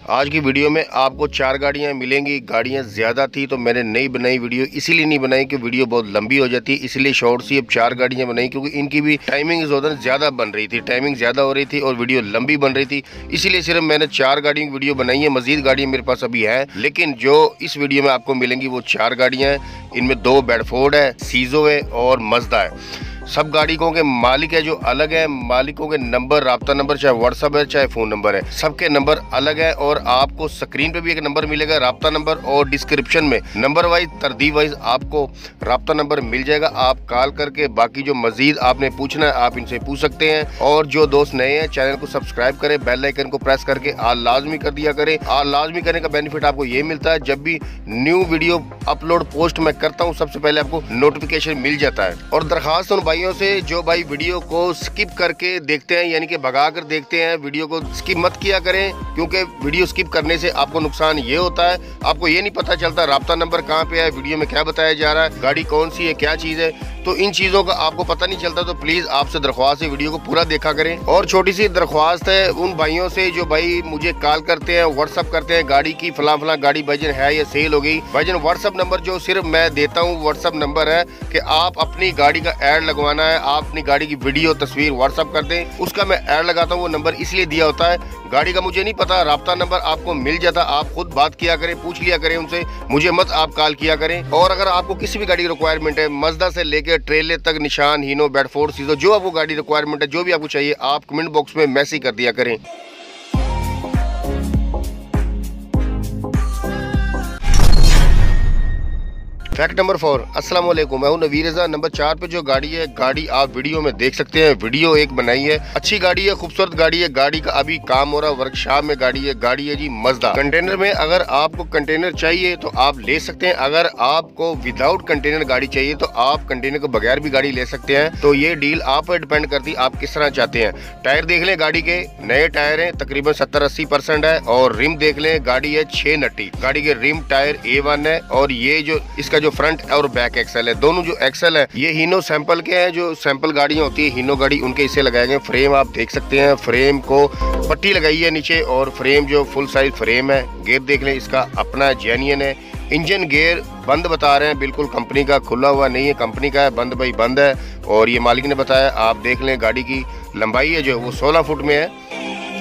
आज की वीडियो में आपको 4 गाड़ियां मिलेंगी। गाड़ियां ज़्यादा थी तो मैंने नई बनाई वीडियो, इसीलिए नहीं बनाई कि वीडियो बहुत लंबी हो जाती, इसलिए शॉर्ट सी अब 4 गाड़ियां बनाई, क्योंकि इनकी भी टाइमिंग ज़्यादा बन रही थी, टाइमिंग ज़्यादा हो रही थी और वीडियो लंबी बन रही थी, इसीलिए सिर्फ मैंने 4 गाड़ियों की वीडियो बनाई है। मज़ीद गाड़ियाँ मेरे पास अभी हैं, लेकिन जो इस वीडियो में आपको मिलेंगी वो 4 गाड़ियाँ हैं। इनमें 2 बेडफोर्ड है, सीजो है और मज़दा है। सब गाड़ियों के मालिक है जो अलग है, मालिकों के नंबर, राब्ता नंबर, चाहे व्हाट्सअप है चाहे फ़ोन नंबर है, सबके नंबर अलग है। और आपको स्क्रीन पे भी एक नंबर मिलेगा राब्ता नंबर, और डिस्क्रिप्शन में नंबर वाइज, तरतीब वाइज आपको राब्ता नंबर मिल जाएगा। आप कॉल करके बाकी जो मजीद आपने पूछना है आप इनसे पूछ सकते हैं। और जो दोस्त नए हैं चैनल को सब्सक्राइब करें, बेल आइकन को प्रेस करके आल लाजमी कर दिया करें। आल लाजमी करने का बेनिफिट आपको ये मिलता है, जब भी न्यू वीडियो अपलोड पोस्ट मैं करता हूँ सबसे पहले आपको नोटिफिकेशन मिल जाता है। और दरखास्त उन भाइयों से जो भाई वीडियो को स्किप करके देखते हैं, यानी कि भगा कर देखते हैं, वीडियो को स्किप मत किया करें, क्योंकि वीडियो स्किप करने से आपको नुकसान ये होता है, आपको ये नहीं पता चलता राब्ता नंबर कहाँ पे है, वीडियो में क्या बताया जा रहा है, गाड़ी कौन सी है, क्या चीज़ है, तो इन चीज़ों का आपको पता नहीं चलता। तो प्लीज़ आपसे दरख्वास्त है वीडियो को पूरा देखा करें। और छोटी सी दरख्वास्त है उन भाइयों से जो भाई मुझे कॉल करते हैं, व्हाट्सअप करते हैं, गाड़ी की फला गाड़ी भाईजान है या सेल हो गई। भाईजान व्हाट्सअप नंबर जो सिर्फ मैं देता हूँ व्हाट्सअप नंबर है कि आप अपनी गाड़ी का ऐड लगवाना है, आप अपनी गाड़ी की वीडियो तस्वीर व्हाट्सअप कर दें, उसका मैं ऐड लगाता हूँ। वो नंबर इसलिए दिया होता है, गाड़ी का मुझे नहीं पता, राब्ता नंबर आपको मिल जाता, आप खुद बात किया करें, पूछ लिया करें उनसे, मुझे मत आप कॉल किया करें। और अगर आपको किसी भी गाड़ी की रिक्वायरमेंट है, मज़दा से लेकर ट्रेलर तक, निशान, हीनो, बेडफोर्ड, सीजो, जो आपको गाड़ी रिक्वायरमेंट है, जो भी आपको चाहिए, आप कमेंट बॉक्स में मैसेज कर दिया करें। Fact number 4। अस्सलाम वालेकुम, मैं हूं नवीर रज़ा। नंबर 4 पे जो गाड़ी है, गाड़ी आप वीडियो में देख सकते हैं, वीडियो एक बनाई है, अच्छी गाड़ी है, खूबसूरत गाड़ी है। गाड़ी का अभी काम हो रहा है, वर्कशॉप में गाड़ी है जी मज़दा। कंटेनर में अगर आपको कंटेनर चाहिए तो आप ले सकते हैं, अगर आपको विदाउट कंटेनर गाड़ी चाहिए तो आप कंटेनर के बगैर भी गाड़ी ले सकते हैं। तो ये डील आप पर डिपेंड करती है आप किस तरह चाहते हैं। टायर देख लें, गाड़ी के नए टायर हैं, तकरीबन 70-80% है। और रिम देख लें, गाड़ी है 6 नट्टी, गाड़ी के रिम टायर A1 है। और ये जो इसका जो फ्रंट और बैक एक्सल है, दोनों जो एक्सल है ये हीनो सैंपल के हैं, जो सैंपल गाड़ियां होती है हीनो गाड़ी, उनके हिस्से लगाए गए। फ्रेम आप देख सकते हैं, फ्रेम को पट्टी लगाई है नीचे, और फ्रेम जो फुल साइज फ्रेम है। गेयर देख लें, इसका अपना जेन्युइन है। इंजन गेयर बंद बता रहे हैं, बिल्कुल कंपनी का, खुला हुआ नहीं है, कंपनी का है, बंद भाई बंद है। और ये मालिक ने बताया, आप देख लें, गाड़ी की लंबाई है जो वो 16 फुट में है।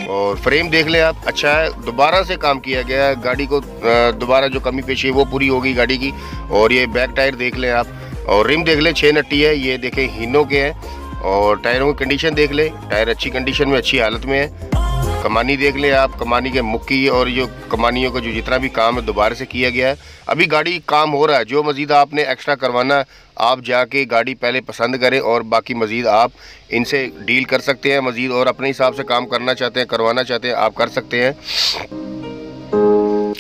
और फ्रेम देख लें आप, अच्छा है, दोबारा से काम किया गया है, गाड़ी को दोबारा जो कमी पेशी है वो पूरी हो गई गाड़ी की। और ये बैक टायर देख लें आप, और रिम देख लें 6 नट्टी है, ये देखें हीनो के हैं। और टायरों की कंडीशन देख लें, टायर अच्छी कंडीशन में, अच्छी हालत में है। कमानी देख लें आप, कमानी के मुक्की और जो कमानियों का जो जितना भी काम है दोबारा से किया गया है। अभी गाड़ी काम हो रहा है, जो मज़ीद आपने एक्स्ट्रा करवाना आप जाके गाड़ी पहले पसंद करें, और बाकी मज़ीद आप इनसे डील कर सकते हैं मज़ीद, और अपने हिसाब से काम करना चाहते हैं, करवाना चाहते हैं, आप कर सकते हैं।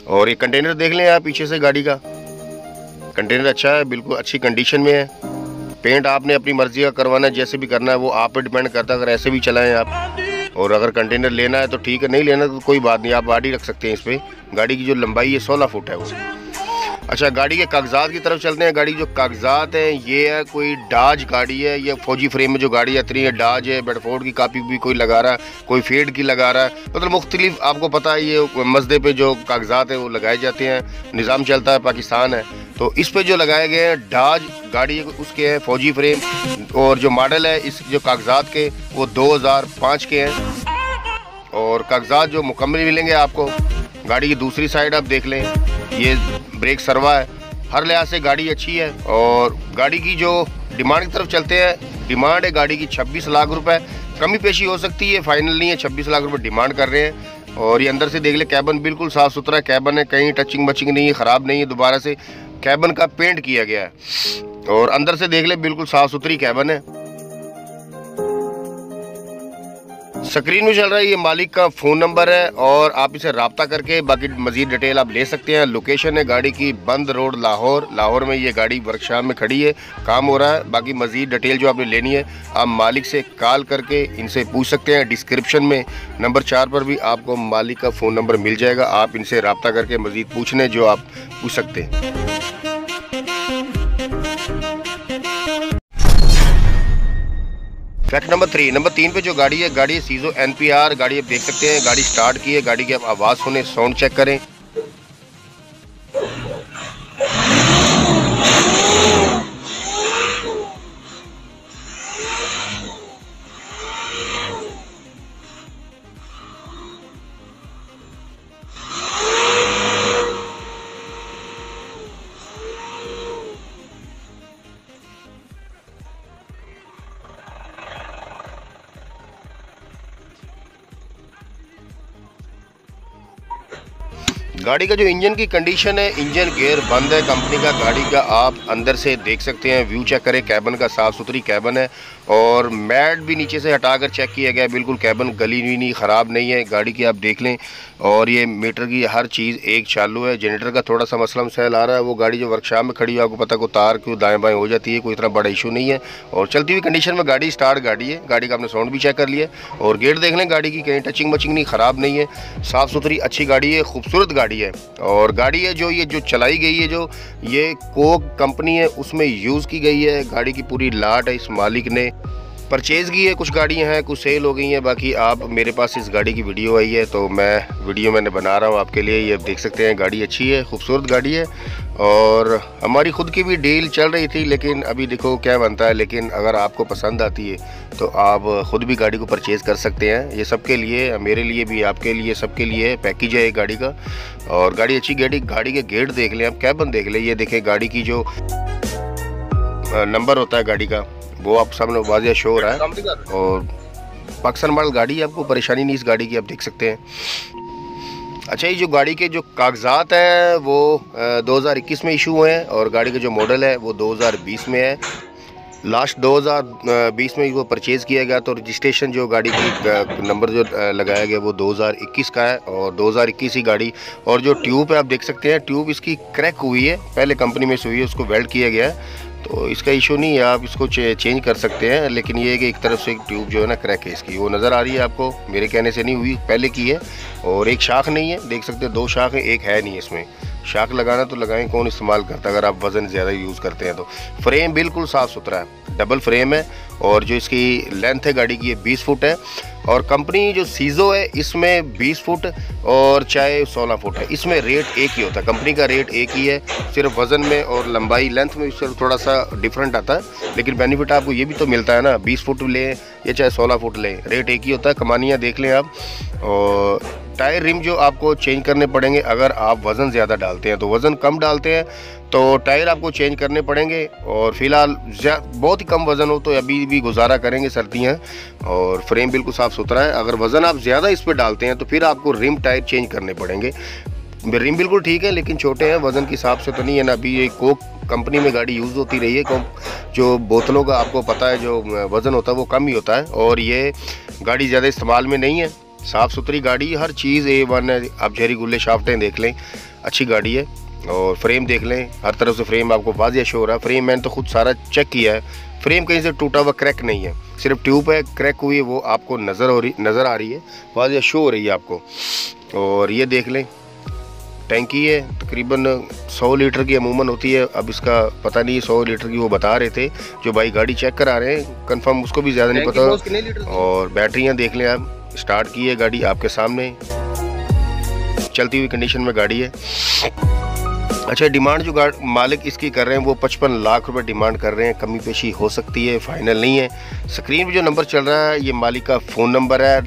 और ये कंटेनर देख लें आप, पीछे से गाड़ी का कंटेनर अच्छा है, बिल्कुल अच्छी कंडीशन में है। पेंट आपने अपनी मर्जी का करवाना है, जैसे भी करना है वो आप पर डिपेंड करता है, अगर ऐसे भी चलाएं आप। और अगर कंटेनर लेना है तो ठीक है, नहीं लेना तो कोई बात नहीं, आप गाड़ी रख सकते हैं इस पर। गाड़ी की जो लंबाई है 16 फुट है वो। अच्छा, गाड़ी के कागजात की तरफ चलते हैं। गाड़ी जो कागजात हैं, ये है कोई डाज गाड़ी है, ये फौजी फ्रेम में जो गाड़ी आती है डाज है। बेडफोर्ड की कापी भी कोई लगा रहा है, कोई फेड की लगा रहा है, मतलब मुख्तलिफ आपको पता है ये मज़दे पे जो कागजात है वो लगाए जाते हैं, निज़ाम चलता है, पाकिस्तान है। तो इस पे जो लगाए गए हैं डाज गाड़ी उसके हैं फौजी फ्रेम, और जो मॉडल है इस जो कागजात के वो 2005 के हैं। और कागजात जो मुकम्मल मिलेंगे आपको। गाड़ी की दूसरी साइड आप देख लें, ये ब्रेक सरवा है, हर लिहाज से गाड़ी अच्छी है। और गाड़ी की जो डिमांड की तरफ चलते हैं, डिमांड है गाड़ी की 26 लाख रुपए, कमी पेशी हो सकती है, फाइनल नहीं है, 26 लाख रुपए डिमांड कर रहे हैं। और ये अंदर से देख ले, कैबन बिल्कुल साफ़ सुथरा कैबन है, कहीं टचिंग बचिंग नहीं है, ख़राब नहीं है, दोबारा से कैबन का पेंट किया गया है। और अंदर से देख ले, बिल्कुल साफ़ सुथरी कैबन है। स्क्रीन में चल रहा है ये मालिक का फ़ोन नंबर है, और आप इसे राब्ता करके बाकी मज़ीद डिटेल आप ले सकते हैं। लोकेशन है गाड़ी की बंद रोड लाहौर, लाहौर में ये गाड़ी वर्कशॉप में खड़ी है, काम हो रहा है। बाकी मज़ीद डिटेल जो आपने लेनी है आप मालिक से कॉल करके इनसे पूछ सकते हैं। डिस्क्रिप्शन में नंबर 4 पर भी आपको मालिक का फ़ोन नंबर मिल जाएगा, आप इनसे राब्ता करके मज़ीद पूछने जो आप पूछ सकते हैं। फैक्ट नंबर 3 पे जो गाड़ी है सीजो NPR गाड़ी, आप देख सकते हैं। गाड़ी स्टार्ट की है, गाड़ी की आप आवाज़ सुने, साउंड चेक करें। गाड़ी का जो इंजन की कंडीशन है, इंजन गियर बंद है कंपनी का। गाड़ी का आप अंदर से देख सकते हैं, व्यू चेक करें। कैबन का साफ़ सुथरी कैबन है और मैट भी नीचे से हटाकर चेक किया गया, बिल्कुल कैबन गली हुई नहीं, ख़राब नहीं है। गाड़ी की आप देख लें और ये मीटर की हर चीज़ एक चालू है। जनरेटर का थोड़ा सा मसला मसाइल आ रहा है, वो गाड़ी जो वर्कशॉप में खड़ी है, आपको पता को तार क्यों दाएँ बाएँ हो जाती है, कोई इतना बड़ा इशू नहीं है। और चलती हुई कंडीशन में गाड़ी स्टार्ट गाड़ी है। गाड़ी का आपने साउंड भी चेक कर लिया और गेट देख लें गाड़ी की, कहीं टचिंग मचिंग नहीं, ख़राब नहीं है, साफ़ सुथरी अच्छी गाड़ी है, खूबसूरत गाड़ी है। और गाड़ी है जो चलाई गई है, जो ये कोक कंपनी है उसमें यूज़ की गई है। गाड़ी की पूरी लाट है, इस मालिक ने परचेज़ की है। कुछ गाड़ियां हैं, कुछ सेल हो गई हैं, बाकी आप मेरे पास इस गाड़ी की वीडियो आई है तो मैंने बना रहा हूं आपके लिए। ये देख सकते हैं, गाड़ी अच्छी है, खूबसूरत गाड़ी है। और हमारी ख़ुद की भी डील चल रही थी, लेकिन अभी देखो क्या बनता है। लेकिन अगर आपको पसंद आती है तो आप ख़ुद भी गाड़ी को परचेज़ कर सकते हैं। ये सबके लिए, मेरे लिए भी, आपके लिए, सबके लिए पैकेज है एक गाड़ी का। और गाड़ी अच्छी गाड़ी के गेट देख लें आप, कैबन देख लें। ये देखें गाड़ी की जो नंबर होता है गाड़ी का, वो आप सामने वाज़िया शो हो रहा है। और पाकिस्तान मॉडल गाड़ी है, आपको परेशानी नहीं इस गाड़ी की, आप देख सकते हैं। अच्छा, ये जो गाड़ी के जो कागजात हैं वो 2021 में इशू हुए हैं और गाड़ी का जो मॉडल है वो 2020 में है। लास्ट 2020 में वो परचेज़ किया गया, तो रजिस्ट्रेशन जो गाड़ी की नंबर जो लगाया गया वो 2021 का है और 2021 ही गाड़ी। और जो ट्यूब है आप देख सकते हैं, ट्यूब इसकी क्रैक हुई है, पहले कंपनी में से हुई है, उसको वेल्ड किया गया है, तो इसका इशू नहीं है, आप इसको चेंज कर सकते हैं। लेकिन ये है कि एक तरफ से एक ट्यूब जो है ना क्रैक है इसकी, वो नज़र आ रही है आपको, मेरे कहने से नहीं हुई, पहले की है। और एक शाख नहीं है, देख सकते हैं 2 शाख है, एक है नहीं इसमें। शाख लगाना तो लगाएं, कौन इस्तेमाल करता अगर आप वज़न ज़्यादा यूज़ करते हैं तो। फ्रेम बिल्कुल साफ़ सुथरा है, डबल फ्रेम है और जो इसकी लेंथ है गाड़ी की 20 फुट है। और कंपनी जो सीजो है इसमें 20 फुट और चाहे 16 फुट है, इसमें रेट एक ही होता है, कंपनी का रेट एक ही है। सिर्फ वज़न में और लंबाई लेंथ में इससे थोड़ा सा डिफरेंट आता है, लेकिन बेनिफिट आपको ये भी तो मिलता है ना, 20 फुट लें या चाहे 16 फुट लें, रेट एक ही होता है। कमानियाँ देख लें आप। और टायर रिम जो आपको चेंज करने पड़ेंगे अगर आप वज़न ज़्यादा डालते हैं, तो वज़न कम डालते हैं तो टायर आपको चेंज करने पड़ेंगे। और फिलहाल बहुत ही कम वज़न हो तो अभी भी गुजारा करेंगे, सर्दियाँ। और फ्रेम बिल्कुल साफ़ सुथरा है। अगर वज़न आप ज़्यादा इस पर डालते हैं तो फिर आपको रिम टायर चेंज करने पड़ेंगे। रिम बिल्कुल ठीक है लेकिन छोटे हैं, वज़न के हिसाब से तो नहीं है ना। अभी ये कोक कंपनी में गाड़ी यूज़ होती रही है, जो बोतलों का आपको पता है जो वज़न होता है वो कम ही होता है। और ये गाड़ी ज़्यादा इस्तेमाल में नहीं है, साफ़ सुथरी गाड़ी, हर चीज़ A1 है। आप जहरी गुल्ले शाफ्टें देख लें, अच्छी गाड़ी है। और फ्रेम देख लें, हर तरफ से फ्रेम आपको वाज़िया शो हो रहा है। फ्रेम मैंने तो खुद सारा चेक किया है, फ्रेम कहीं से टूटा हुआ क्रैक नहीं है, सिर्फ ट्यूब है क्रैक हुई है, वो आपको नज़र आ रही है, वाज़िया शो हो रही है आपको। और ये देख लें, टैंकी है तकरीबन 100 लीटर की अमूमन होती है, अब इसका पता नहीं, 100 लीटर की वो बता रहे थे जो भाई गाड़ी चेक करा रहे हैं, कंफर्म उसको भी ज़्यादा नहीं पता। और बैटरियाँ देख लें आप, स्टार्ट की है गाड़ी आपके सामने, चलती हुई कंडीशन में गाड़ी है। अच्छा, डिमांड जो मालिक इसकी कर रहे हैं वो 55 लाख रुपए डिमांड कर रहे हैं, कमी पेशी हो सकती है, फाइनल नहीं है। स्क्रीन पे जो नंबर चल रहा है ये मालिक का फ़ोन नंबर है,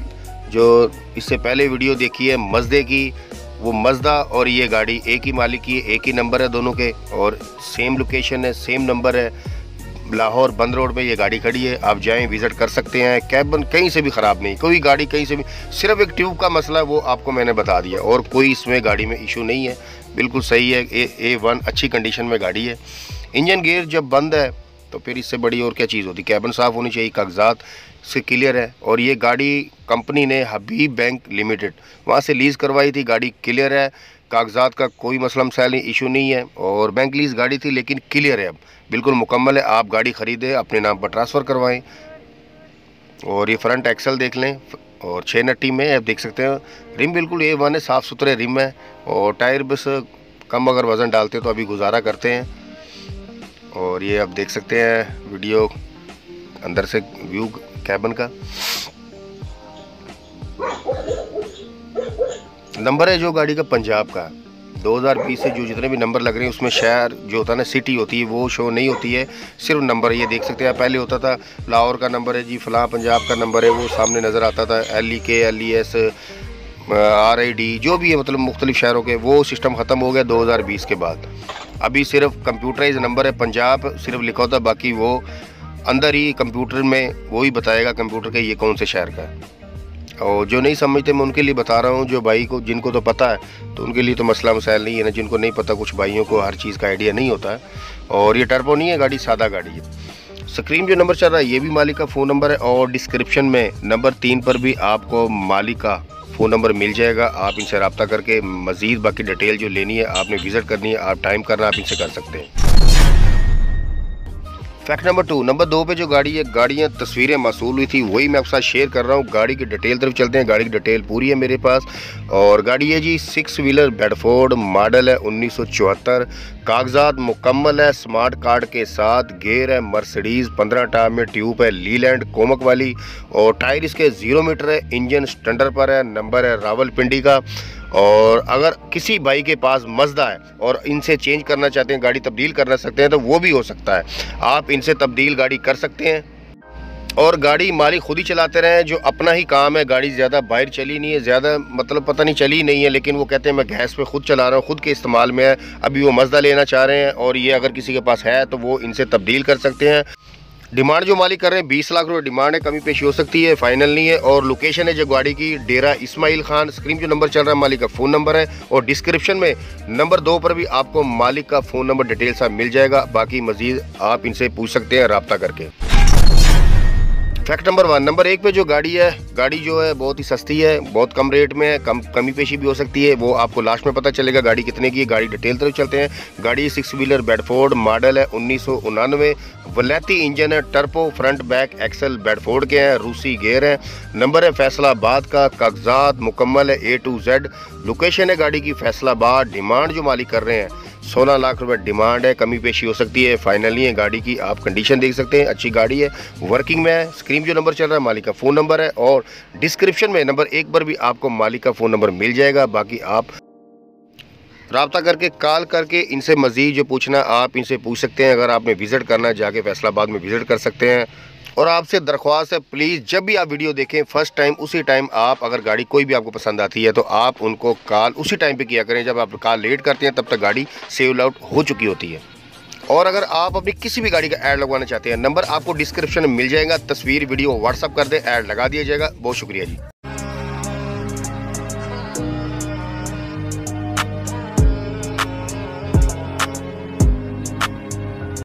जो इससे पहले वीडियो देखी है मज़दे की, वो मज़दा और ये गाड़ी एक ही मालिक की, एक ही नंबर है दोनों के और सेम लोकेशन है, सेम नंबर है। लाहौर बंद रोड पे ये गाड़ी खड़ी है, आप जाएं विज़िट कर सकते हैं। कैबन कहीं से भी ख़राब नहीं, कोई गाड़ी कहीं से भी, सिर्फ एक ट्यूब का मसला है वो आपको मैंने बता दिया, और कोई इसमें गाड़ी में इशू नहीं है, बिल्कुल सही है। A1 अच्छी कंडीशन में गाड़ी है। इंजन गियर जब बंद है तो फिर इससे बड़ी और क्या चीज़ होती, कैबन साफ़ होनी चाहिए, कागजात से क्लियर है। और ये गाड़ी कंपनी ने हबीब बैंक लिमिटेड वहाँ से लीज़ करवाई थी, गाड़ी क्लियर है, कागजात का कोई मसला मसाइल नहीं, इशू नहीं है। और बैंक लीज़ गाड़ी थी लेकिन क्लियर है, अब बिल्कुल मुकम्मल है। आप गाड़ी ख़रीदें, अपने नाम पर ट्रांसफ़र करवाएं। और ये फ्रंट एक्सल देख लें और 6 नट्टी में आप देख सकते हैं। रिम बिल्कुल A1 है, साफ़ सुथरे रिम है। और टायर बस कम अगर वज़न डालते तो अभी गुजारा करते हैं। और ये आप देख सकते हैं वीडियो अंदर से व्यू कैबन का। नंबर है जो गाड़ी का पंजाब का। 2020 से जो जितने भी नंबर लग रहे हैं उसमें शहर जो होता है ना, सिटी होती है, वो शो नहीं होती है, सिर्फ नंबर। ये देख सकते हैं, पहले होता था लाहौर का नंबर है जी, फलां पंजाब का नंबर है, वो सामने नज़र आता था, LEK LES RID जो भी है, मतलब मुख्तलिफ शहरों के। वो सिस्टम ख़त्म हो गया 2020 के बाद। अभी सिर्फ कंप्यूटराइज नंबर है, पंजाब सिर्फ लिखा होता है, बाकी वो अंदर ही कंप्यूटर में वही बताएगा कंप्यूटर के ये कौन से शहर का है। और जो नहीं समझते मैं उनके लिए बता रहा हूँ, जो भाई को जिनको तो पता है तो उनके लिए तो मसला मसाइल नहीं है ना, जिनको नहीं पता, कुछ भाइयों को हर चीज़ का आइडिया नहीं होता है। और ये टर्बो नहीं है गाड़ी, सादा गाड़ी है। स्क्रीन जो नंबर चल रहा है ये भी मालिक का फ़ोन नंबर है, और डिस्क्रिप्शन में नंबर 3 पर भी आपको मालिक का फ़ोन नंबर मिल जाएगा। आप इनसे रब्ता करके मज़ीद बाकी डिटेल जो लेनी है, आपने विज़िट करनी है, आप टाइम करना, आप इनसे कर सकते हैं। फैक्ट नंबर 2, नंबर 2 पे जो गाड़ी है, गाड़ियाँ तस्वीरें मौसूल हुई थी, वही मैं आपके साथ शेयर कर रहा हूँ। गाड़ी की डिटेल तरफ चलते हैं। गाड़ी की डिटेल पूरी है मेरे पास, और गाड़ी है जी 6 व्हीलर बेडफोर्ड, मॉडल है 1974, कागजात मुकम्मल है, स्मार्ट कार्ड के साथ, गेयर है मर्सिडीज़ 15 टायर में, ट्यूब है लीलैंड कोमक वाली, और टायर इसके 0 मीटर है, इंजन स्टैंडर्ड पर है, नंबर है रावलपिंडी का। और अगर किसी भाई के पास मज़दा है और इनसे चेंज करना चाहते हैं, गाड़ी तब्दील करना सकते हैं, तो वो भी हो सकता है, आप इनसे तब्दील गाड़ी कर सकते हैं। और गाड़ी मालिक खुद ही चलाते रहे, जो अपना ही काम है। गाड़ी ज़्यादा बाहर चली नहीं है, ज़्यादा मतलब पता नहीं चली नहीं है, लेकिन वो कहते हैं मैं गैस पे खुद चला रहा हूँ, खुद के इस्तेमाल में है। अभी वो मज़दा लेना चाह रहे हैं, और ये अगर किसी के पास है तो वो इनसे तब्दील कर सकते हैं। डिमांड जो मालिक कर रहे हैं 20 लाख रुपए डिमांड है, कमी पेशी हो सकती है, फाइनल नहीं है। और लोकेशन है जो गाड़ी की, डेरा इस्माइल खान। स्क्रीन जो नंबर चल रहा है मालिक का फ़ोन नंबर है, और डिस्क्रिप्शन में नंबर 2 पर भी आपको मालिक का फ़ोन नंबर डिटेल सा मिल जाएगा। बाकी मज़ीद आप इनसे पूछ सकते हैं रब्ता करके। फैक्ट नंबर 1, नंबर 1 पे जो गाड़ी है, गाड़ी जो है बहुत ही सस्ती है, बहुत कम रेट में है, कमी पेशी भी हो सकती है, वो आपको लास्ट में पता चलेगा गाड़ी कितने की है। गाड़ी डिटेल तरफ चलते हैं। गाड़ी 6 व्हीलर बेडफोर्ड, मॉडल है 1999, वलैती इंजन है, turbo front back axle Bedford के हैं, रूसी गेयर है, नंबर है फैसलाबाद का, कागजात मुकम्मल है A to Z, लोकेशन है गाड़ी की फैसलाबाद। डिमांड जो मालिक कर रहे हैं 16 लाख रुपए डिमांड है, कमी पेशी हो सकती है, फाइनल नहीं है गाड़ी की। आप कंडीशन देख सकते हैं, अच्छी गाड़ी है, वर्किंग में है। स्क्रीन जो नंबर चल रहा है मालिक का फ़ोन नंबर है, और डिस्क्रिप्शन में नंबर 1 पर भी आपको मालिक का फ़ोन नंबर मिल जाएगा। बाकी आप रब्ता करके, कॉल करके इनसे मज़ीद जो पूछना आप इनसे पूछ सकते हैं। अगर आपने विज़िट करना है, जाके फैसलाबाद में विज़िट कर सकते हैं। और आपसे दरख्वास्त है, प्लीज़ जब भी आप वीडियो देखें फर्स्ट टाइम, उसी टाइम आप, अगर गाड़ी कोई भी आपको पसंद आती है तो आप उनको कॉल उसी टाइम पे किया करें। जब आप कॉल लेट करते हैं तब तक गाड़ी सेल आउट हो चुकी होती है। और अगर आप अपनी किसी भी गाड़ी का ऐड लगवाना चाहते हैं, नंबर आपको डिस्क्रिप्शन में मिल जाएगा, तस्वीर वीडियो व्हाट्सअप कर दें, ऐड लगा दिया जाएगा। बहुत शुक्रिया जी।